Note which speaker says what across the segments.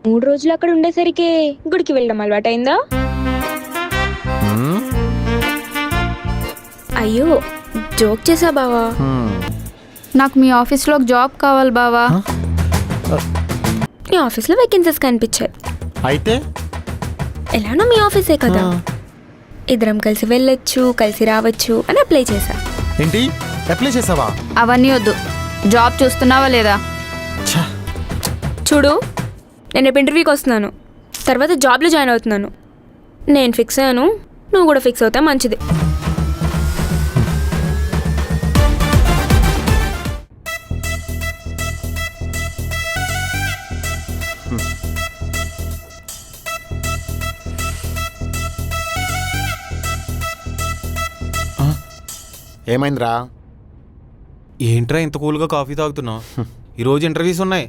Speaker 1: 3 రోజులు అక్కడ ఉండేసరికి గుడికి వెళ్ళడం అలవాటైందా? అయ్యో జోక్ చేసా బావా.
Speaker 2: నాకు మీ ఆఫీస్లో ఒక జాబ్ కావాలి బావా.
Speaker 1: మీ ఆఫీస్లో వేకెన్సీస్ కనిపించాయి.
Speaker 3: అయితే
Speaker 1: ఎలానో మీ ఆఫీసే కదా, ఇద్దరం కలిసి వెళ్ళొచ్చు, కలిసి రావచ్చు అని అప్లై చేశా.
Speaker 3: ఏంటి అప్లై చేసావా?
Speaker 2: అవన్నీ వద్దు, జాబ్ చూస్తున్నావా లేదా?
Speaker 1: చూడు, నేను రేపు ఇంటర్వ్యూకి వస్తున్నాను, తర్వాత జాబ్లో జాయిన్ అవుతున్నాను. నేను ఫిక్స్ అయ్యాను, నువ్వు కూడా ఫిక్స్ అవుతా మంచిది.
Speaker 3: ఏమైందిరా?
Speaker 4: ఏంట్రా ఇంత కూల్గా కాఫీ తాగుతున్నావు? ఈరోజు ఇంటర్వ్యూస్ ఉన్నాయి,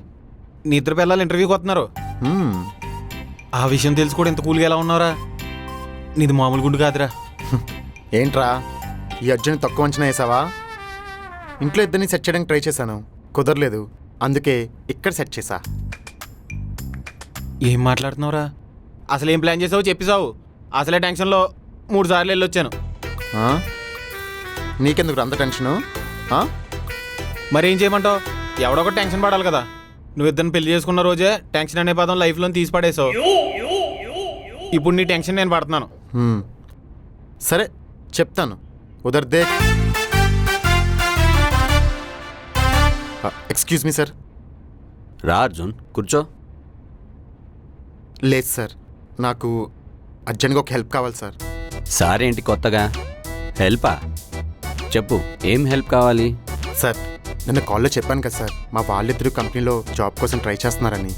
Speaker 4: నీ ఇద్దరు పిల్లలు ఇంటర్వ్యూకి వస్తున్నారు. ఆ విషయం తెలుసు కూడా ఇంత కూల్గా ఎలా ఉన్నారా? నీది మామూలు గుండు కాదురా.
Speaker 3: ఏంట్రా ఈ అర్జున్ తక్కువ అంచనా వేసావా? ఇంట్లో ఇద్దరిని సెట్ చేయడానికి ట్రై చేశాను, కుదరలేదు, అందుకే ఇక్కడ సెట్ చేశా.
Speaker 4: ఏం మాట్లాడుతున్నావురా? అసలు ఏం ప్లాన్ చేసావు చెప్పేసావు. అసలే టెన్షన్లో 3 సార్లు వెళ్ళొచ్చాను.
Speaker 3: నీకెందుకు అంత టెన్షను?
Speaker 4: మరేం చేయమంటావు? ఎవడొక టెన్షన్ పడాలి కదా. నువ్వు ఇద్దరిని పెళ్లి చేసుకున్న రోజే టెన్షన్ అనే పదం లైఫ్లో తీసి పడేసావు. ఇప్పుడు నీ టెన్షన్ నేను పడుతున్నాను.
Speaker 3: సరే చెప్తాను, ఉదర్ దేఖ్. Excuse me sir.
Speaker 5: రా అర్జున్, కూర్చో.
Speaker 3: లేదు సార్, నాకు అర్జెంట్గా ఒక హెల్ప్ కావాలి సార్.
Speaker 5: సార్ ఏంటి కొత్తగా? హెల్పా? చెప్పు, ఏం హెల్ప్ కావాలి?
Speaker 3: సార్ నిన్న కాల్లో చెప్పాను కదా సార్, మా వాళ్ళిద్దరూ కంపెనీలో జాబ్ కోసం ట్రై చేస్తున్నారని.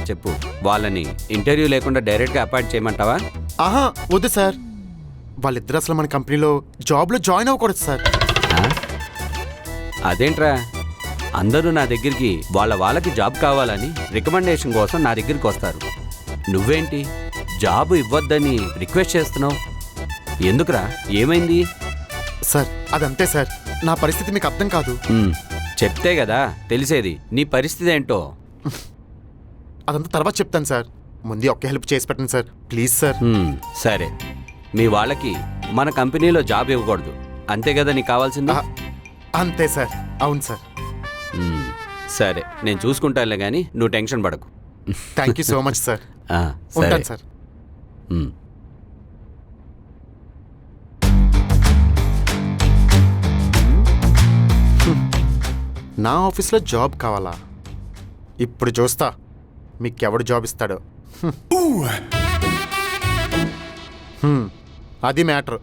Speaker 5: చెప్పు, వాళ్ళని ఇంటర్వ్యూ లేకుండా డైరెక్ట్గా అపాయింట్ చేయమంటావా?
Speaker 3: ఆహా వద్దు సార్, వాళ్ళిద్దరు అసలు మన కంపెనీలో జాబ్లో జాయిన్ అవ్వకూడదు సార్.
Speaker 5: అదేంట్రా, అందరూ నా దగ్గరికి వాళ్ళకి జాబ్ కావాలని రికమెండేషన్ కోసం నా దగ్గరికి వస్తారు. నువ్వేంటి జాబ్ ఇవ్వద్దని రిక్వెస్ట్ చేస్తున్నావు? ఎందుకురా, ఏమైంది?
Speaker 3: సార్ అదంతే సార్, నా పరిస్థితి మీకు అర్థం కాదు.
Speaker 5: చెప్తే కదా తెలిసేది నీ పరిస్థితి ఏంటో.
Speaker 3: అదంతా తర్వాత చెప్తాను సార్, ముందు ఒక్క హెల్ప్ చేసి పెట్టండి సార్ ప్లీజ్ సార్.
Speaker 5: సరే, మీ వాళ్ళకి మన కంపెనీలో జాబ్ ఇవ్వకూడదు, అంతే కదా నీకు కావాల్సింది?
Speaker 3: అంతే సార్, అవును సార్.
Speaker 5: సరే, నేను చూసుకుంటానులే కానీ నువ్వు టెన్షన్ పడకు.
Speaker 3: Thank you so much sir. ఉంటాను సార్. నా ఆఫీస్లో జాబ్ కావాలా? ఇప్పుడు చూస్తా మీకెవడు జాబ్ ఇస్తాడో. అది మ్యాటర్.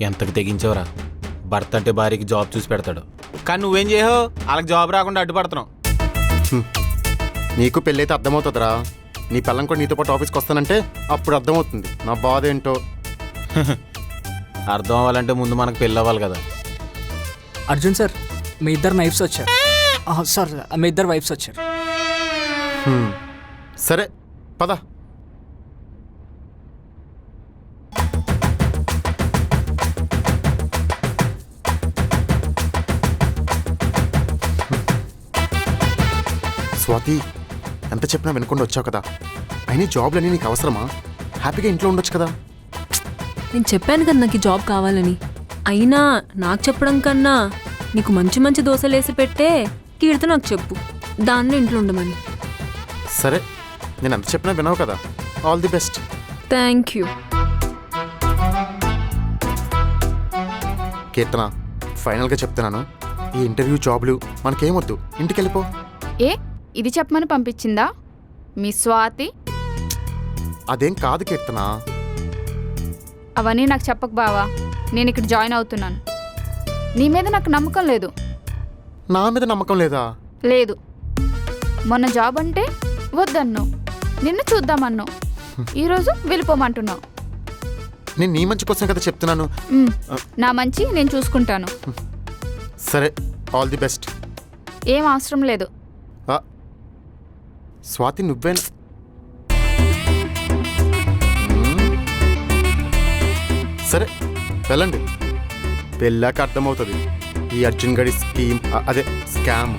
Speaker 4: ఎంతకు తెగించావురా? భర్త అంటే భార్యకి జాబ్ చూసి పెడతాడు, కానీ నువ్వేం చేయవు, వాళ్ళకి జాబ్ రాకుండా అడ్డుపడుతున్నావు.
Speaker 3: నీకు పెళ్ళైతే అర్థమవుతుందిరా, నీ పిల్లం కూడా నీతో పాటు ఆఫీస్కి వస్తానంటే అప్పుడు అర్థమవుతుంది నా బాధ ఏంటో.
Speaker 4: అర్థం అవ్వాలంటే ముందు మనకు పెళ్ళి అవ్వాలి కదా.
Speaker 6: అర్జున్ సార్, మీ ఇద్దరు నైఫ్స్ వచ్చారు. సార్, మీ ఇద్దరు వైఫ్స్ వచ్చారు.
Speaker 3: సరే పద. స్వాతి, ఎంత చెప్పినా వినకుండా వచ్చావు కదా, అయినా జాబ్లన్నీ నీకు అవసరమా? హ్యాపీగా ఇంట్లో ఉండొచ్చు కదా.
Speaker 7: నేను చెప్పాను కదా నాకు జాబ్ కావాలని, అయినా నాకు చెప్పడం కన్నా నీకు మంచి మంచి దోశలు వేసి పెట్టే కీర్తి నాకు చెప్పు, దాన్ని ఇంట్లో ఉండమని.
Speaker 3: సరే, నేను ఎంత చెప్పినా వినవు కదా. All the best.
Speaker 7: Thank you.
Speaker 3: Keerthana, ఫైనల్గా చెప్తున్నాను, ఈ ఇంటర్వ్యూ జాబ్లు మనకేమొద్దు, ఇంటికి వెళ్ళిపో.
Speaker 2: ఇది చెప్పమని పంపించిందా మీ స్వాతి?
Speaker 3: అదేం కాదు కీర్తన.
Speaker 2: అవన్నీ నాకు చెప్పకు బావా, నేను ఇక్కడ జాయిన్ అవుతున్నాను. నీ మీద నాకు నమ్మకం లేదు.
Speaker 3: నా మీద నమ్మకం లేదా?
Speaker 2: లేదు. మొన్న జాబ్ అంటే వద్దన్నావు, నిన్ను చూద్దామన్నావు, ఈరోజు వెళ్ళిపోమంటున్నావు.
Speaker 3: నేను నీ మంచి కోసం కదా చెప్తున్నాను.
Speaker 2: నా మంచి నేను చూసుకుంటాను.
Speaker 3: సరే, ఆల్ ది బెస్ట్.
Speaker 2: ఏం అవసరం లేదు.
Speaker 3: స్వాతి, నువ్వే. సరే వెళ్ళండి, వెళ్ళాక అర్థమవుతుంది ఈ అర్జున్ గడి స్కీమ్, అదే scam.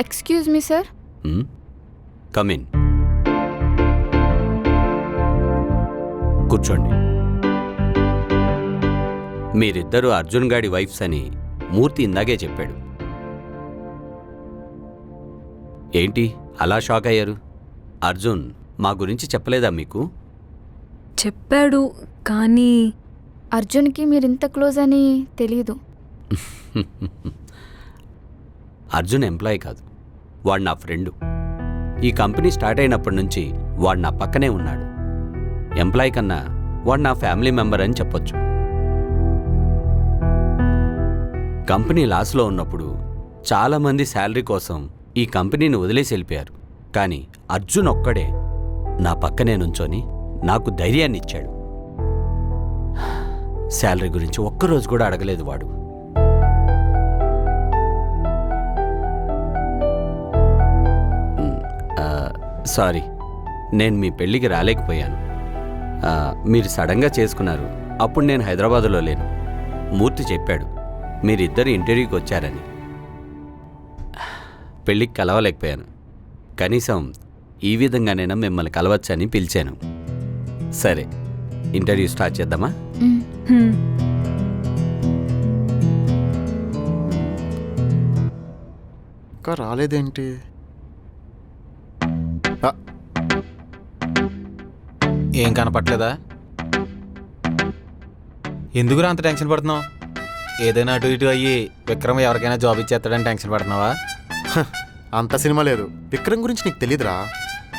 Speaker 2: Excuse me sir.
Speaker 5: Come in. కూర్చోండి. మీరిద్దరూ అర్జున్ గాడి వైఫ్స్ అని మూర్తి ఇందాకే చెప్పాడు. ఏంటి అలా షాక్ అయ్యారు? అర్జున్ మా గురించి చెప్పలేదా మీకు?
Speaker 7: చెప్పాడు కానీ
Speaker 2: అర్జున్కి మీరు ఇంత క్లోజ్ అని తెలీదు.
Speaker 5: అర్జున్ ఎంప్లాయీ కాదు, వాడు నా ఫ్రెండు. ఈ కంపెనీ స్టార్ట్ అయినప్పటి నుంచి వాడు నా పక్కనే ఉన్నాడు. ఎంప్లాయీ కన్నా వాడు నా ఫ్యామిలీ మెంబర్ అని చెప్పొచ్చు. కంపెనీ లాస్లో ఉన్నప్పుడు చాలామంది శాలరీ కోసం ఈ కంపెనీని వదిలేసి వెళ్ళిపోయారు. కానీ అర్జున్ ఒక్కడే నా పక్కనే నుంచొని నాకు ధైర్యాన్ని ఇచ్చాడు. శాలరీ గురించి ఒక్కరోజు కూడా అడగలేదు వాడు. సారీ, నేను మీ పెళ్ళికి రాలేకపోయాను. మీరు సడన్గా చేసుకున్నారు. అప్పుడు నేను హైదరాబాదులో లేను. మూర్తి చెప్పాడు మీరిద్దరు ఇంటర్వ్యూకి వచ్చారని. పెళ్ళికి కలవలేకపోయాను. కనీసం ఈ విధంగానైనా మిమ్మల్ని కలవచ్చని పిలిచాను. సరే, ఇంటర్వ్యూ స్టార్ట్ చేద్దామా?
Speaker 7: హ్మ్,
Speaker 3: ఇంకా రాలేదేంటి? ఆ,
Speaker 4: ఏం కనపట్లేదా? ఎందుకురా అంత టెన్షన్ పడుతున్నావు? ఏదైనా అటు ఇటు అయ్యి విక్రమ్ ఎవరికైనా జాబ్ ఇచ్చేస్తాడని టెన్షన్ పడుతున్నావా?
Speaker 3: అంత సినిమా లేదు. విక్రమ్ గురించి నీకు తెలీదురా.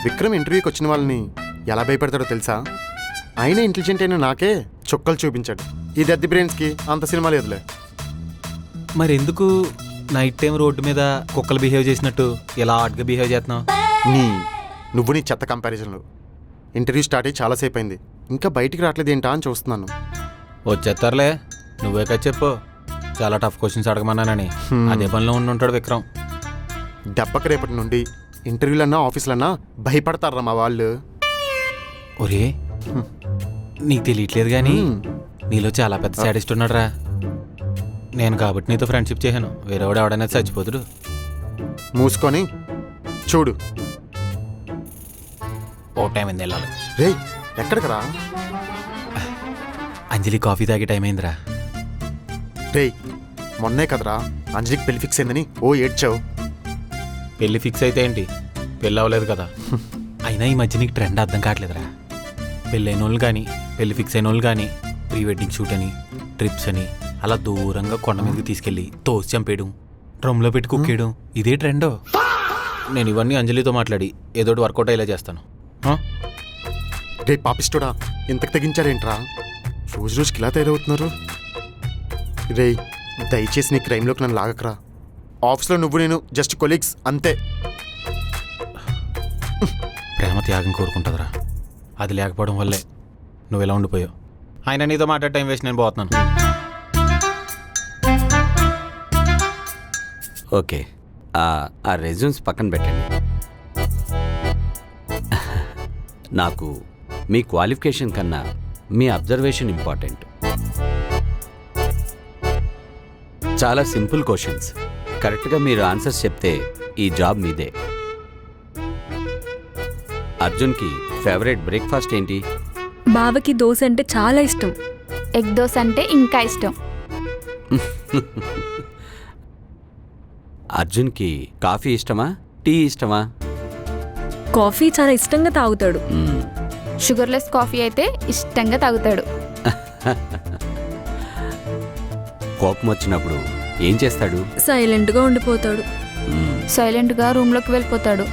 Speaker 3: విక్రమ్ ఇంటర్వ్యూకి వచ్చిన వాళ్ళని ఎలా భయపెడతాడో తెలుసా? అయినా ఇంటెలిజెంట్ అయిన నాకే చుక్కలు చూపించాడు. ఈ దద్ది బ్రెయిన్స్కి అంత సినిమా లేదులే.
Speaker 4: మరి ఎందుకు నైట్ టైం రోడ్డు మీద కుక్కలు బిహేవ్ చేసినట్టు ఇలా ఆడ్గా బిహేవ్ చేస్తున్నావు?
Speaker 3: నువ్వు నీ చెత్త కంపారిజన్లు. ఇంటర్వ్యూ స్టార్ట్ అయ్యి చాలాసేపు అయింది, ఇంకా బయటికి రావట్లేదు ఏంటా అని చూస్తున్నాను.
Speaker 4: వచ్చేస్తారులే, నువ్వే కదా చెప్పు చాలా టఫ్ క్వశ్చన్స్ అడగమన్నానని. అదే పనిలో ఉండి విక్రమ్.
Speaker 3: దెబ్బకి రేపటి నుండి ఇంటర్వ్యూలన్నా ఆఫీసులన్నా భయపడతారా మా వాళ్ళు.
Speaker 4: ఒరే, నీకు తెలియట్లేదు కానీ నీలో చాలా పెద్ద సాడిస్ట్ ఉన్నాడు రా. నేను కాబట్టి నీతో ఫ్రెండ్షిప్ చేశాను. వేరేవాడు ఎవడైనా చచ్చిపోతుడు.
Speaker 3: మూసుకొని చూడు.
Speaker 4: ఓ టైం అయింది వెళ్ళాలి.
Speaker 3: రే, ఎక్కడికి రా?
Speaker 4: అంజలి కాఫీ తాగే టైం అయిందిరా.
Speaker 3: రే, మొన్నే కదరా అంజలికి పెళ్లి ఫిక్స్ అయిందని ఓ ఏడ్చావు.
Speaker 4: పెళ్ళి ఫిక్స్ అయితే ఏంటి, పెళ్ళి అవ్వలేదు కదా. అయినా ఈ మధ్య నీకు ట్రెండ్ అర్థం కావట్లేదురా. పెళ్ళైన వాళ్ళు కానీ పెళ్ళి ఫిక్స్ అయిన వాళ్ళు కానీ ప్రీ వెడ్డింగ్ షూట్ అని, ట్రిప్స్ అని అలా దూరంగా కొండ మీదకి తీసుకెళ్ళి తోసి చంపేయడం, డ్రమ్లో పెట్టి కుక్కేయడం ఇదే ట్రెండ్. నేను ఇవన్నీ అంజలితో మాట్లాడి ఏదోటి వర్కౌట్ అయ్యేలా చేస్తాను.
Speaker 3: రే పాపిస్టోడా, ఇంతకు తెగించారేంట్రా? రోజు రోజుకి ఇలా తయారవుతున్నారు. రే, దయచేసి నీ క్రైమ్లోకి నన్ను లాగకరా. ఆఫీస్లో నువ్వు నేను జస్ట్ కొలీగ్స్ అంతే.
Speaker 4: ప్రేమ త్యాగం కోరుకుంటుందిరా. అది లేకపోవడం వల్లే నువ్వు ఇలా ఉండిపోయావు. ఆయన నీతో మాట్లాడే టైం వేస్ట్, నేను పోతున్నాను.
Speaker 5: ఓకే, ఆ రెజ్యూమ్స్ పక్కన పెట్టండి. నాకు మీ క్వాలిఫికేషన్ కన్నా మీ అబ్జర్వేషన్ ఇంపార్టెంట్. చాలా సింపుల్ క్వశ్చన్స్. కరెక్ట్గా మీరు ఆన్సర్స్ చెప్తే ఈ జాబ్ మీదే. అర్జున్కి ఫేవరెట్ బ్రేక్ఫాస్ట్ ఏంటి?
Speaker 7: బావకి దోశ అంటే చాలా ఇష్టం.
Speaker 2: ఎగ్ దోశ అంటే ఇంకా ఇష్టం.
Speaker 5: అర్జున్కి కాఫీ ఇష్టమా, టీ ఇష్టమా?
Speaker 7: కాఫీ చాలా ఇష్టంగా తాగుతాడు.
Speaker 2: షుగర్లెస్ కాఫీ అయితే ఇష్టంగా తాగుతాడు.
Speaker 5: కోపం వచ్చినప్పుడు ఏం చేస్తాడు?
Speaker 7: సైలెంట్గా ఉండిపోతాడు.
Speaker 2: సైలెంట్గా రూమ్లోకి వెళ్ళిపోతాడు.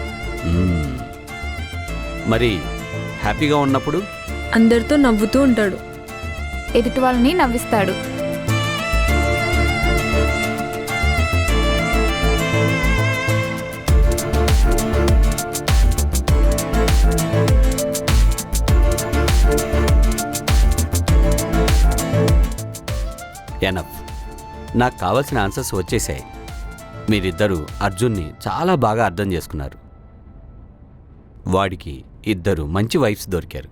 Speaker 5: మరి హ్యాపీగా ఉన్నప్పుడు?
Speaker 7: అందరితో నవ్వుతూ ఉంటాడు.
Speaker 2: ఎదుటి వాళ్ళని నవ్విస్తాడు.
Speaker 5: ఎనఫ్, నాకు కావాల్సిన ఆన్సర్స్ వచ్చేసాయి. మీరిద్దరూ అర్జున్ని చాలా బాగా అర్థం చేసుకున్నారు. వాడికి ఇద్దరు మంచి వైఫ్స్ దొరికారు.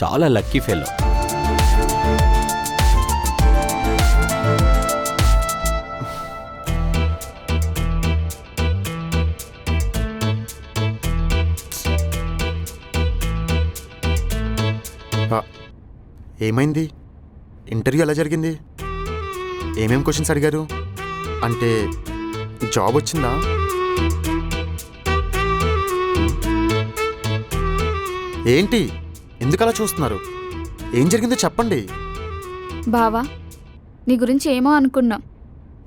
Speaker 5: చాలా లక్కీ ఫెలో.
Speaker 3: ఏమైంది? ఇంటర్వ్యూ ఎలా జరిగింది? ఏమేం క్వశ్చన్స్ అడిగారు? అంటే జాబ్ వచ్చిందా? ఏంటి ఎందుకు అలా చూస్తున్నారు? ఏం జరిగిందో చెప్పండి.
Speaker 2: బావా నీ గురించి ఏమో అనుకున్నా,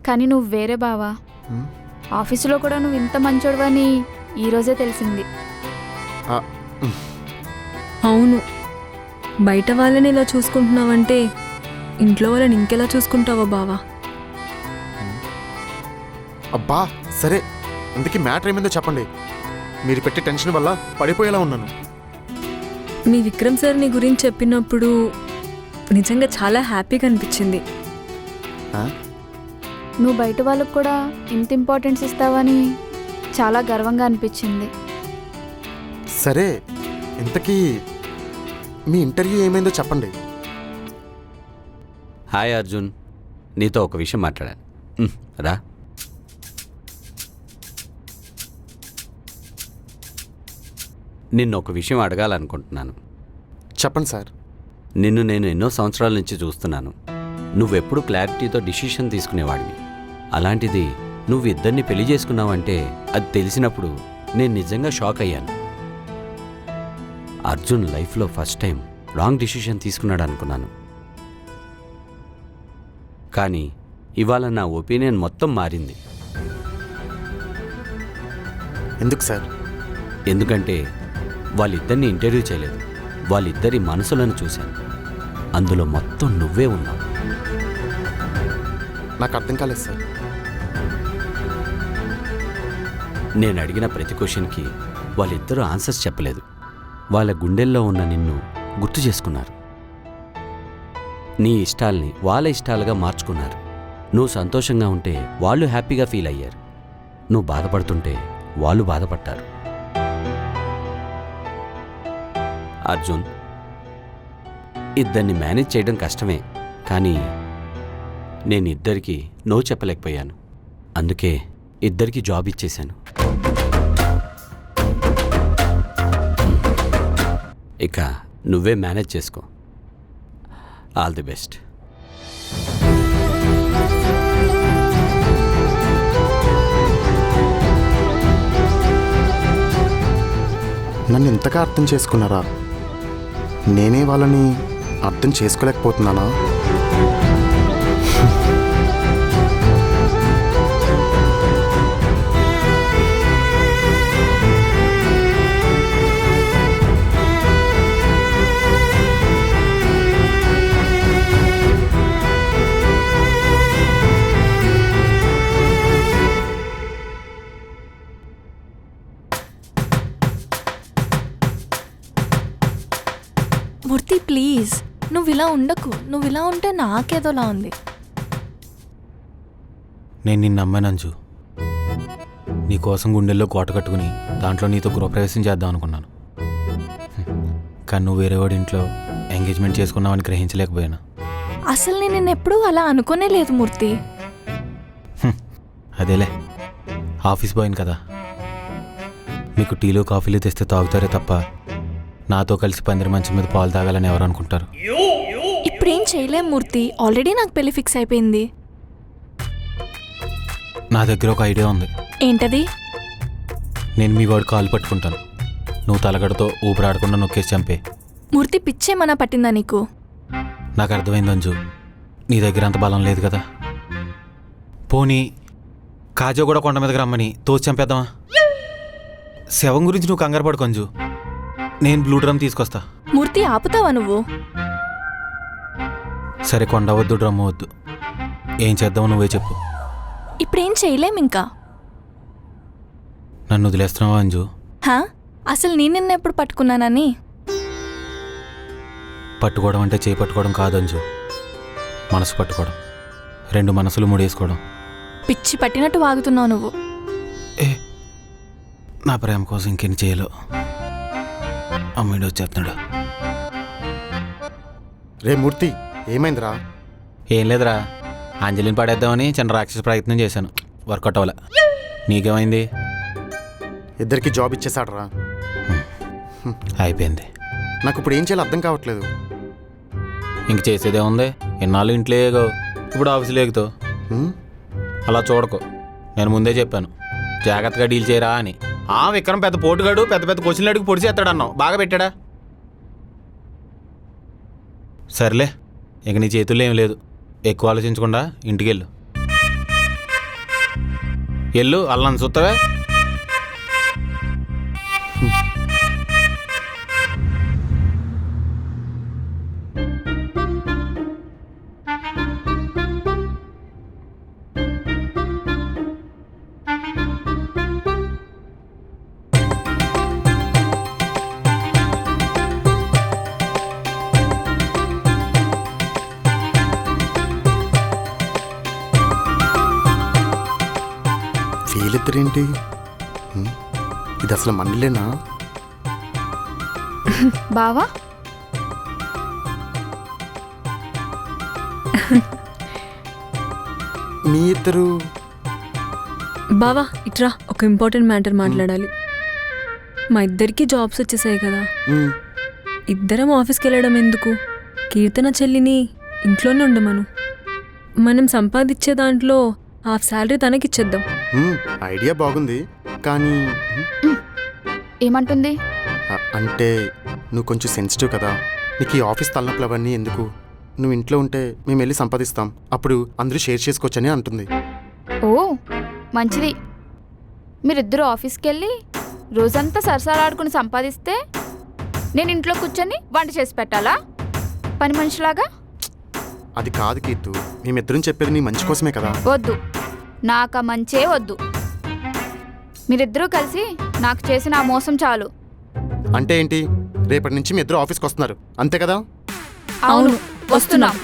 Speaker 2: కానీ నువ్వు వేరే బావా.
Speaker 3: హ్మ్?
Speaker 2: ఆఫీసులో కూడా నువ్వు ఇంత మంచోడువని ఈరోజే తెలిసింది.
Speaker 3: ఆ,
Speaker 7: అవును, బయట వాళ్ళని ఇలా చూసుకుంటున్నావంటే ఇంట్లో వాళ్ళని ఇంకెలా చూసుకుంటావో బావా.
Speaker 3: అబ్బా సరే, ఇంతకీ మ్యాటర్ ఏమైందో చెప్పండి. మీరు పెట్టే టెన్షన్ వల్ల పడిపోయేలా ఉన్నాను.
Speaker 7: మీ విక్రమ్ సార్ నీ గురించి చెప్పినప్పుడు నిజంగా చాలా హ్యాపీగా అనిపించింది.
Speaker 3: ఆ?
Speaker 2: నువ్వు బయట వాళ్ళకు కూడా ఇంత ఇంపార్టెన్స్ ఇస్తావని చాలా గర్వంగా అనిపించింది.
Speaker 3: సరే, ఇంతకీ మీ ఇంటర్వ్యూ ఏమైందో చెప్పండి.
Speaker 5: హాయ్ అర్జున్, నీతో ఒక విషయం మాట్లాడాను. రా. నిన్ను ఒక విషయం అడగాలనుకుంటున్నాను.
Speaker 3: చెప్పండి సార్.
Speaker 5: నిన్ను నేను ఎన్నో సంవత్సరాల నుంచి చూస్తున్నాను. నువ్వెప్పుడు క్లారిటీతో డిసిషన్ తీసుకునేవాడివి. అలాంటిది నువ్వు ఇద్దరిని పెళ్లి చేసుకున్నావంటే అది తెలిసినప్పుడు నేను నిజంగా షాక్ అయ్యాను. అర్జున్ లైఫ్లో ఫస్ట్ టైం రాంగ్ డిసిషన్ తీసుకున్నాడు అనుకున్నాను. కానీ ఇవాళ నా ఒపీనియన్ మొత్తం మారింది.
Speaker 3: ఎందుకు సార్?
Speaker 5: ఎందుకంటే వాళ్ళిద్దరిని ఇంటర్వ్యూ చేయలేదు, వాళ్ళిద్దరి మనసులను చూశాను. అందులో మొత్తం నువ్వే ఉన్నావు.
Speaker 3: నాకు అర్థం కాలేదు సార్.
Speaker 5: నేను అడిగిన ప్రతి క్వశ్చన్కి వాళ్ళిద్దరూ ఆన్సర్స్ చెప్పలేదు. వాళ్ళ గుండెల్లో ఉన్న నిన్ను గుర్తు చేసుకున్నారు. నీ ఇష్టాల్ని వాళ్ళ ఇష్టాలుగా మార్చుకున్నారు. నువ్వు సంతోషంగా ఉంటే వాళ్ళు హ్యాపీగా ఫీల్ అయ్యారు. నువ్వు బాధపడుతుంటే వాళ్ళు బాధపడ్డారు. అర్జున్, ఇద్దరిని మేనేజ్ చేయడం కష్టమే, కానీ నేను ఇద్దరికి నో చెప్పలేకపోయాను. అందుకే ఇద్దరికి జాబ్ ఇచ్చేశాను. ఇక నువ్వే మేనేజ్ చేసుకో. All the best.
Speaker 3: నన్ను ఇంతగా అర్థం చేసుకున్నారా? నేనే వాళ్ళని అర్థం చేసుకోలేకపోతున్నానా?
Speaker 8: మూర్తి ప్లీజ్, నువ్వు ఇలా ఉండకు. నువ్వు ఇలా ఉంటే నాకేదోలా ఉంది.
Speaker 4: నేను నిన్ను నమ్మాను అంజు. నీకోసం గుండెల్లో కోట కట్టుకుని దాంట్లో నీతో గృహప్రవేశం చేద్దాం అనుకున్నాను. కానీ నువ్వు వేరేవాడి ఇంట్లో ఎంగేజ్మెంట్ చేసుకున్నావని గ్రహించలేకపోయాను.
Speaker 8: అసలు నేను నిన్ను ఎప్పుడూ అలా అనుకోనే లేదు మూర్తి.
Speaker 4: అదేలే, ఆఫీస్ బాయ్ని కదా, మీకు టీలు కాఫీలు తెస్తే తాగుతారే తప్ప నాతో కలిసి పందిరి మంచం మీద పాలు తాగాలని ఎవరు అనుకుంటారు?
Speaker 8: ఇప్పుడేం చేయలేం మూర్తి, ఆల్రెడీ నాకు పెళ్లి ఫిక్స్ అయిపోయింది.
Speaker 4: నా దగ్గర ఒక ఐడియా ఉంది.
Speaker 8: ఏంటది?
Speaker 4: నేను మీ వాడు కాలు పట్టుకుంటాను, నువ్వు తలగడతో ఊపిరాడకుండా నొక్కేసి చంపే.
Speaker 8: మూర్తి పిచ్చేమన్నా పట్టిందా నీకు?
Speaker 4: నాకు అర్థమైంది అంజు, నీ దగ్గర అంత బలం లేదు కదా. పోనీ కాజో కూడా కొండ మీదకి రమ్మని తోచి చంపేద్దామా? శవం గురించి నువ్వు కంగారు పడుకో అంజు, నేను బ్లూ డ్రమ్ తీసుకొస్తా.
Speaker 8: మూర్తి ఆపుతావా నువ్వు?
Speaker 4: సరే, కొండ వద్దు, డ్రమ్ వద్దు, ఏం చేద్దామో నువ్వే చెప్పు.
Speaker 8: ఇప్పుడేం చేయలేం ఇంకా.
Speaker 4: నన్ను వదిలేస్తున్నావా అంజు?
Speaker 8: హా, అసలు నేను నిన్న ఎప్పుడు పట్టుకున్నానని?
Speaker 4: పట్టుకోవడం అంటే చేయి పట్టుకోవడం కాదు అంజు, మనసు పట్టుకోవడం, రెండు మనసులు ముడేసుకోవడం.
Speaker 8: పిచ్చి పట్టినట్టు వాగుతున్నావు నువ్వు.
Speaker 4: ఏ, నా ప్రేమ కోసం ఇంకెన్ని చేయలో. అమ్మాయిడు వచ్చేస్తున్నాడు.
Speaker 3: రే మూర్తి, ఏమైందిరా?
Speaker 4: ఏం లేదురా, అంజలిని పడేద్దామని చిన్న రాక్షస ప్రయత్నం చేశాను, వర్కౌట్ అవ్వలే. నీకేమైంది?
Speaker 3: ఇద్దరికి జాబ్ ఇచ్చేసాడరా.
Speaker 4: అయిపోయింది.
Speaker 3: నాకు ఇప్పుడు ఏం చేయాలో అర్థం కావట్లేదు.
Speaker 4: ఇంక చేసేదే ఉంది. ఎన్నాళ్ళు ఇంట్లో ఏగో, ఇప్పుడు ఆఫీసులో ఎగుతావు.
Speaker 3: హ్మ్?
Speaker 4: అలా చూడకు, నేను ముందే చెప్పాను జాగ్రత్తగా డీల్ చేయరా అని. విక్రమ్ పెద్ద పోటుగాడు, పెద్ద పెద్ద క్వశ్చన్లు అడిగి పొడి చేస్తాడన్నావు, బాగా పెట్టాడా? సర్లే, ఇక నీ చేతుల్లో ఏం లేదు. ఎక్కువ ఆలోచించకుండా ఇంటికి వెళ్ళు. వెళ్ళు, అల్లని చూస్తావే.
Speaker 3: వీళ్ళిద్దరేంటి? హ్మ్? ఇది అసలు మనలేనా?
Speaker 2: బావా
Speaker 3: మీ ఇద్దరు
Speaker 7: బావా ఇట్రా, ఒక ఇంపార్టెంట్ మ్యాటర్ మాట్లాడాలి. మా ఇద్దరికి జాబ్స్ వచ్చేసాయి కదా,
Speaker 3: హ్మ్.
Speaker 7: ఇద్దరం ఆఫీస్కి వెళ్ళడం ఎందుకు? కీర్తన చెల్లిని ఇంట్లోనే ఉండమను. మనం సంపాదించే దాంట్లో హాఫ్ శాలరీ తనకిచ్చేద్దాం.
Speaker 3: హ్మ్. ఐడియా బాగుంది, కానీ
Speaker 2: ఏమంటుంది?
Speaker 3: అంటే నువ్వు కొంచెం సెన్సిటివ్ కదా. నీకు ఈ ఆఫీస్ తలనొప్పులు అవన్నీ ఎందుకు? నువ్వు ఇంట్లో ఉంటే మేము వెళ్ళి సంపాదిస్తాం, అప్పుడు అందరూ షేర్ చేసుకోవచ్చని అంటుంది.
Speaker 2: ఓ మంచిది. మీరిద్దరూ ఆఫీస్కి వెళ్ళి రోజంతా సరసాలాడుకుని సంపాదిస్తే నేను ఇంట్లో కూర్చొని వంట చేసి పెట్టాలా పని మనిషిలాగా?
Speaker 3: అది కాదు కీర్తు, మేమిద్దరం చెప్పేది నీ మంచి కోసమే కదా.
Speaker 2: వద్దు, నాకు ఆ మంచే వద్దు. మీరిద్దరూ కలిసి నాకు చేసిన ఆ మోసం చాలు.
Speaker 3: అంటే ఏంటి? రేపటి నుంచి మీ ఇద్దరు ఆఫీస్కి వస్తున్నారు, అంతే కదా?
Speaker 2: అవును, వస్తున్నాం.